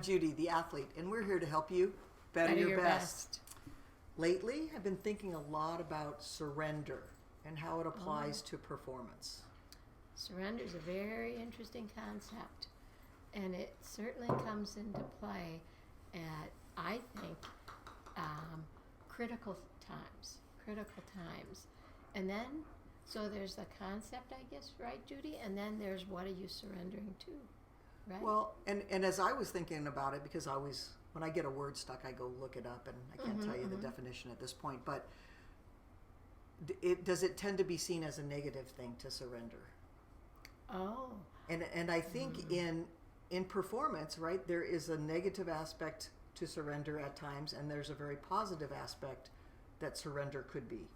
Judy, the athlete, and we're here to help you better your best. Lately, I've been thinking a lot about surrender and how it applies to performance. Surrender is a very interesting concept, and it certainly comes into play at, I think, critical times. And then, so there's the concept, I guess, right, Judy? And then there's what are you surrendering to, right? Well, and as I was thinking about it, because I always, when I get a word stuck, I go look it up, and I can't tell you the definition at this point, but does it tend to be seen as a negative thing to surrender? Oh. And I think in performance, right, there is a negative aspect to surrender at times, and there's a very positive aspect that surrender could be.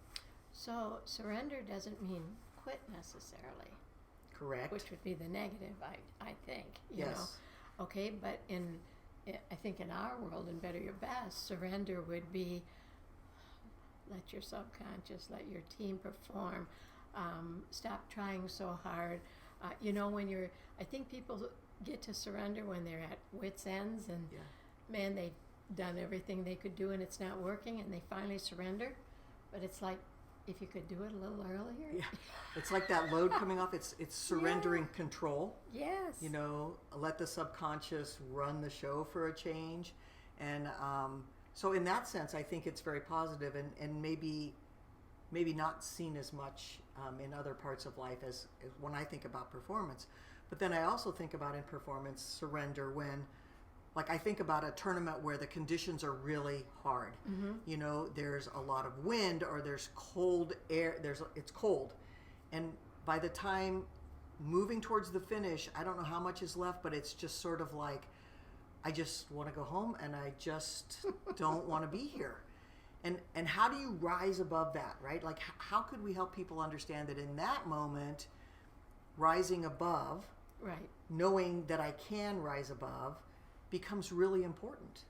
So surrender doesn't mean quit necessarily. Correct. Which would be the negative, I think. You Yes. know? Okay, but I think in our world, in Better Your Best, surrender would be let your subconscious, let your team perform, stop trying so hard. I think people get to surrender when they're at wit's ends and man, they've done everything they could do and it's not working and they finally surrender. But it's like, if you could do it a little earlier. Yeah, it's like that load coming off. It's surrendering control. Yes. You know, let the subconscious run the show for a change. And so in that sense, I think it's very positive and maybe not seen as much in other parts of life as when I think about performance. But then I also think about in performance surrender when, like I think about a tournament where the conditions are really hard. You know, there's a lot of wind or there's cold air. It's cold. And by the time moving towards the finish, I don't know how much is left, but it's just sort of like, I just want to go home and I just don't want to be here. And how do you rise above that, right? Like how could we help people understand that in that moment, rising above, right, knowing that I can rise above, becomes really important.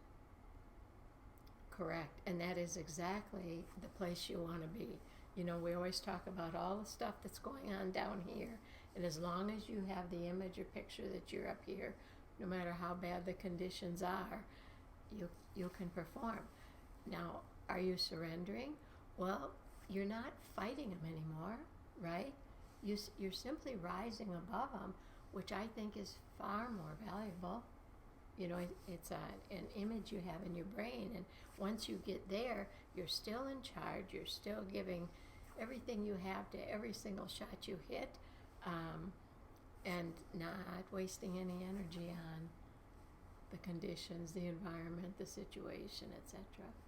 Correct. And that is exactly the place you want to be. You know, we always talk about all the stuff that's going on down here. And as long as you have the image or picture that you're up here, no matter how bad the conditions are, you can perform. Now, are you surrendering? Well, you're not fighting them anymore, right? You're simply rising above them, which I think is far more valuable. You know, it's an image you have in your brain, and once you get there, you're still in charge. You're still giving everything you have to every single shot you hit, and not wasting any energy on the conditions, the environment, the situation, etc.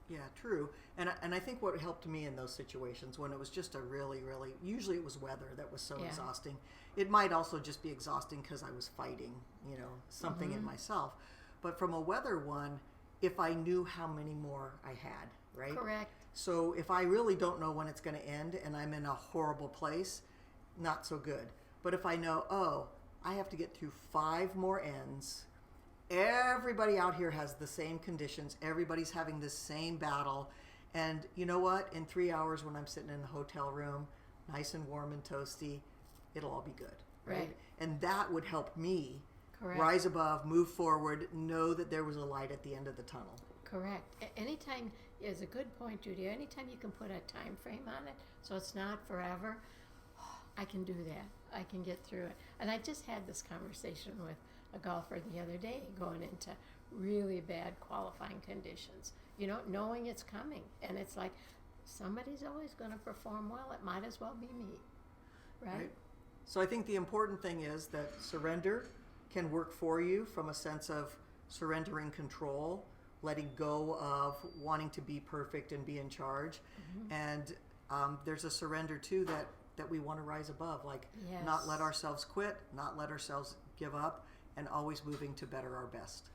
Yeah, true. And I think what helped me in those situations when it was just a really, usually it was weather that was so exhausting. It might also just be exhausting because I was fighting, you know, something in myself. But from a weather one, if I knew how many more I had, right? Correct. So if I really don't know when it's going to end and I'm in a horrible place, not so good. But if I know, oh, I have to get through 5 more ends, everybody out here has the same conditions, everybody's having the same battle, and you know what? In 3 hours when I'm sitting in the hotel room, nice and warm and toasty, it'll all be good, right? And that would help me rise above, move forward, know that there was a light at the end of the tunnel. Correct. Anytime is a good point, Judy. Anytime you can put a time frame on it, so it's not forever, I can do that. I can get through it. And I just had this conversation with a golfer the other day going into really bad qualifying conditions. You know, knowing it's coming. And it's like, somebody's always going to perform well. It might as well be me. Right? So I think the important thing is that surrender can work for you from a sense of surrendering control, letting go of wanting to be perfect and be in charge. And there's a surrender too that we want to rise above, like not let ourselves quit, not let ourselves give up, and always moving to better our best.